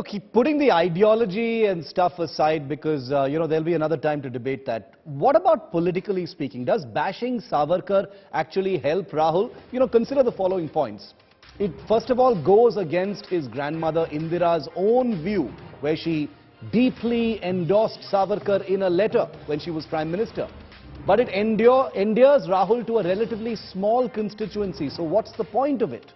Keep putting the ideology and stuff aside because, there'll be another time to debate that. What about politically speaking? Does bashing Savarkar actually help Rahul? Consider the following points. It, first of all, goes against his grandmother Indira's own view, where she deeply endorsed Savarkar in a letter when she was Prime Minister. But it endears Rahul to a relatively small constituency. So what's the point of it?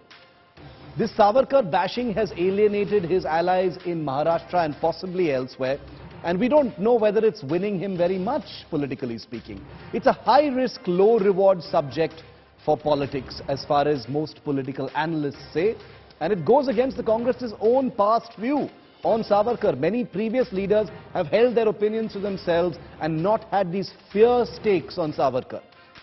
This Savarkar bashing has alienated his allies in Maharashtra and possibly elsewhere, and we don't know whether it's winning him very much, politically speaking. It's a high-risk, low-reward subject for politics, as far as most political analysts say, and it goes against the Congress's own past view on Savarkar. Many previous leaders have held their opinions to themselves and not had these fierce takes on Savarkar.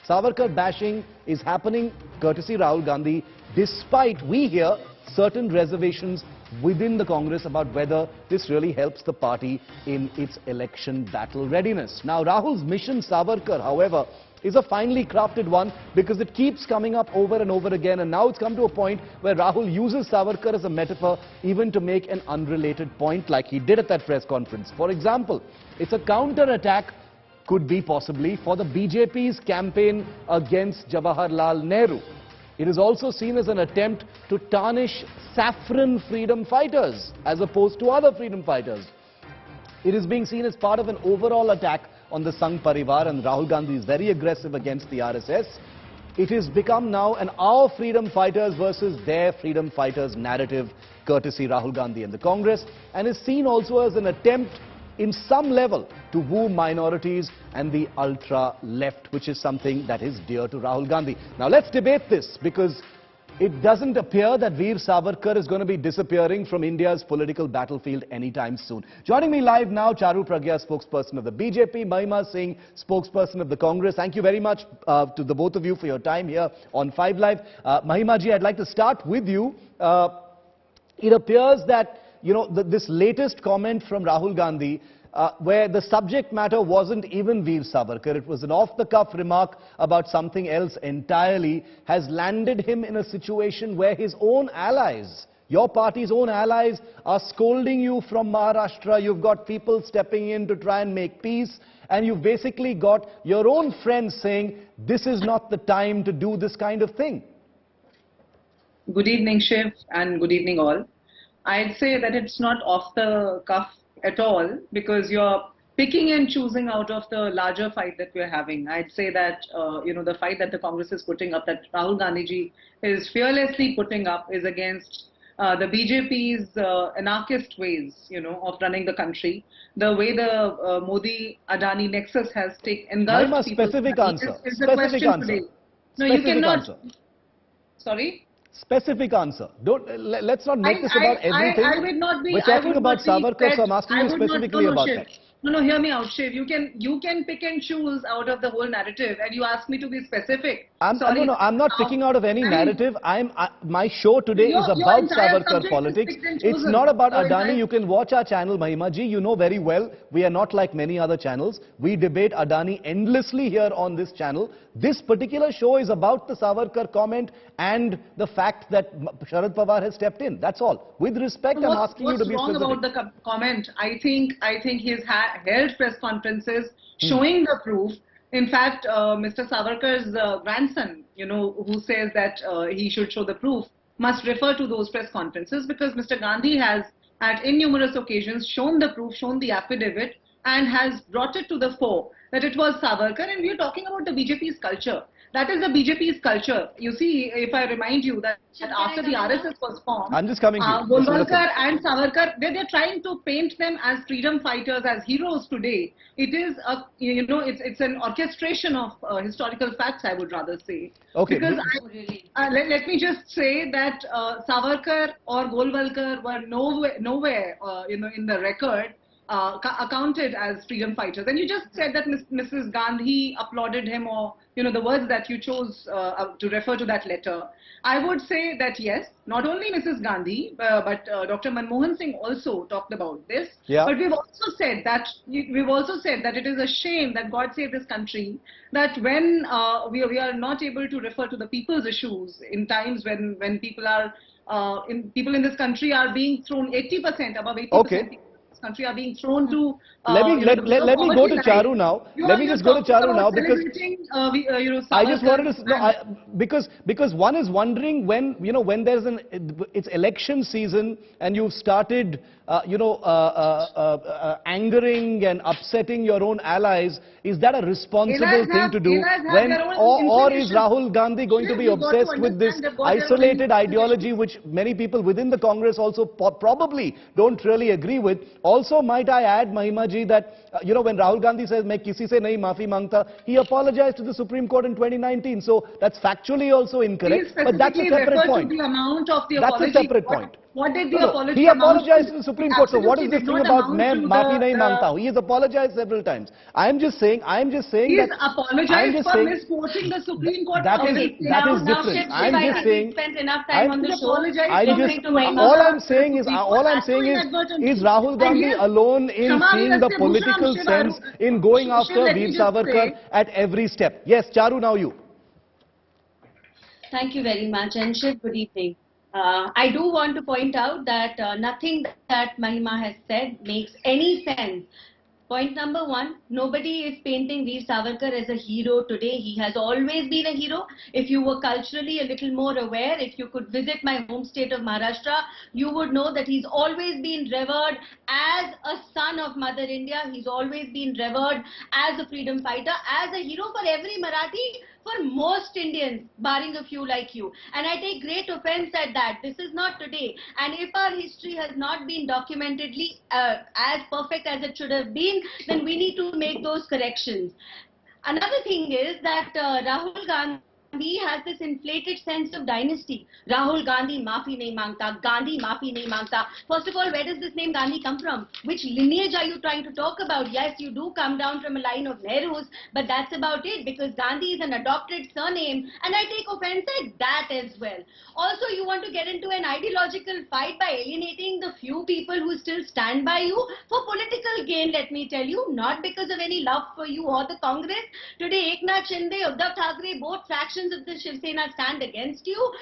Savarkar bashing is happening courtesy Rahul Gandhi, despite we hear certain reservations within the Congress about whether this really helps the party in its election battle readiness. Now, Rahul's mission Savarkar, however, is a finely crafted one because it keeps coming up over and over again, and now it's come to a point where Rahul uses Savarkar as a metaphor even to make an unrelated point like he did at that press conference. For example, it's a counter-attack, could be possibly, for the BJP's campaign against Jawaharlal Nehru. It is also seen as an attempt to tarnish saffron freedom fighters as opposed to other freedom fighters. It is being seen as part of an overall attack on the Sangh Parivar, and Rahul Gandhi is very aggressive against the RSS. It has become now an our freedom fighters versus their freedom fighters narrative, courtesy Rahul Gandhi and the Congress, and is seen also as an attempt in some level to woo minorities and the ultra-left, which is something that is dear to Rahul Gandhi. Now let's debate this, because it doesn't appear that Veer Savarkar is going to be disappearing from India's political battlefield anytime soon. Joining me live now, Charu Pragya, spokesperson of the BJP, Mahima Singh, spokesperson of the Congress. Thank you very much to the both of you for your time here on 5 Live. Mahima ji, I'd like to start with you. It appears that this latest comment from Rahul Gandhi, where the subject matter wasn't even Veer Savarkar, it was an off-the-cuff remark about something else entirely, has landed him in a situation where his own allies, your party's own allies, are scolding you from Maharashtra. You've got people stepping in to try and make peace, and you've basically got your own friends saying, this is not the time to do this kind of thing. Good evening, Shiv, and good evening all. I'd say that it's not off the cuff at all, because you're picking and choosing out of the larger fight that we're having. I'd say that, the fight that the Congress is putting up, that Rahul Gandhi ji is fearlessly putting up, is against the BJP's anarchist ways, of running the country. The way the Modi-Adani nexus has engulfed people. Specific answer. Is the question answer. today. No, specific you cannot. Answer. Sorry? Specific answer. Let's not make this about everything. I would not be. We're talking about Savarkar, so I'm asking you specifically about that. No, hear me out, Shiv. You can pick and choose out of the whole narrative, and you ask me to be specific. I'm not picking out of any narrative. My show today is about Savarkar politics. It's not about Adani. You can watch our channel, Mahima ji. You know very well, we are not like many other channels. We debate Adani endlessly here on this channel. This particular show is about the Savarkar comment and the fact that Sharad Pawar has stepped in. That's all. With respect, I'm asking you to be specific. What's wrong about the comment? I think he's held press conferences showing the proof. In fact, Mr. Savarkar's grandson, who says that he should show the proof, must refer to those press conferences, because Mr. Gandhi has at innumerous occasions shown the proof, shown the affidavit, and has brought it to the fore that it was Savarkar. And we are talking about the BJP's culture. That is the BJP's culture. You see, if I remind you that after the RSS was formed, I'm just coming to Golwalkar and Savarkar, they're trying to paint them as freedom fighters, as heroes today. It is it's an orchestration of historical facts, I would rather say. Okay. Because let me just say that Savarkar or Golwalkar were nowhere in the record accounted as freedom fighters. And you just said that Mrs. Gandhi applauded him, or the words that you chose to refer to that letter. I would say that yes, not only Mrs. Gandhi, but Dr. Manmohan Singh also talked about this. Yeah. But we've also said that it is a shame that God save this country, that when we are not able to refer to the people's issues in times when people are people in this country are being thrown 80%, above 80%. Okay. People in this country are being thrown to. Let me go to Charu now. Let me just go to Charu now because I just wanted to no, because one is wondering when when there's it's election season and you've started angering and upsetting your own allies. Is that a responsible thing to do when or is Rahul Gandhi going to be obsessed with this isolated ideology which many people within the Congress also probably don't really agree with? Also, might I add, Mahima ji, that when Rahul Gandhi says "Main kisi se nahi maafi mangta," he apologized to the Supreme Court in 2019. So that's factually also incorrect. But that's a separate point. That's a separate point. What did the apology? He apologized to the Supreme Court. So what is this thing about "Main maafi nahi mangta hu"? He has apologized several times. I am just saying he has apologized for misquoting the Supreme Court. That is different. I'm just saying. Spent enough time on the show. All I'm saying is Rahul Gandhi alone in seeing the political sense in going after Veer Savarkar at every step. Yes, Charu, now you. Thank you very much, and Shiv, good evening. I do want to point out that nothing that Mahima has said makes any sense. Point number one, nobody is painting Veer Savarkar as a hero today. He has always been a hero. If you were culturally a little more aware, if you could visit my home state of Maharashtra, you would know that he's always been revered as a son of Mother India. He's always been revered as a freedom fighter, as a hero for every Marathi, for most Indians, barring a few like you. And I take great offense at that. This is not today. And if our history has not been documentedly as perfect as it should have been, then we need to make those corrections. Another thing is that Rahul Gandhi has this inflated sense of dynasty. Rahul Gandhi maafi nahi mangta, Gandhi maafi nahi mangta. First of all, where does this name Gandhi come from? Which lineage are you trying to talk about? Yes, you do come down from a line of Nehrus, but that's about it, because Gandhi is an adopted surname, and I take offense at that as well. Also, you want to get into an ideological fight by alienating the few people who still stand by you for political gain, let me tell you, not because of any love for you or the Congress. Today, Eknath Shinde, Uddhav Thackeray, both factions of the Shiv Sena stand against you.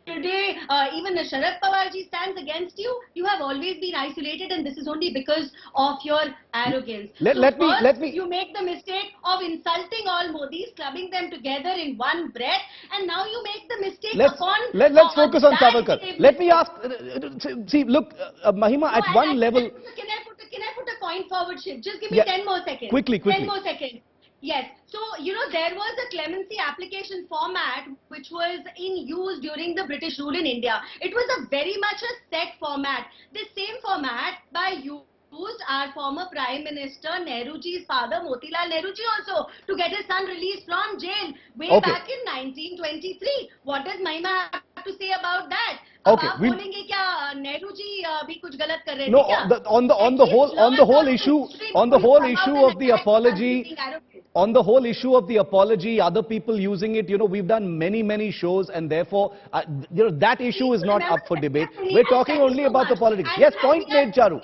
Today, even Sharad Pawar ji stands against you. You have always been isolated, and this is only because of your arrogance. Let me. You make the mistake of insulting all Modis, clubbing them together in one breath, and now you make the mistake Let's focus on Savarkar. Let me ask. See, look, Mahima, at one level. Can I put a point forward, Shiv? Just give me 10 more seconds. Quickly. 10 more seconds. Yes. So, there was a clemency application format which was in use during the British rule in India. It was a very much a set format. This same format by you used our former Prime Minister Nehruji's father Motilal Nehruji also to get his son released from jail way back in 1923. What does Mahima have to say about that? Okay, आप बोलेंगे क्या नेहरू जी भी कुछ गलत कर रहे थे No, क्या? on the whole issue of the apology, on the whole issue of the apology, other people using it, we've done many shows, and therefore, that issue is not up for debate. We're talking only about the politics. Yes, point made, Charu.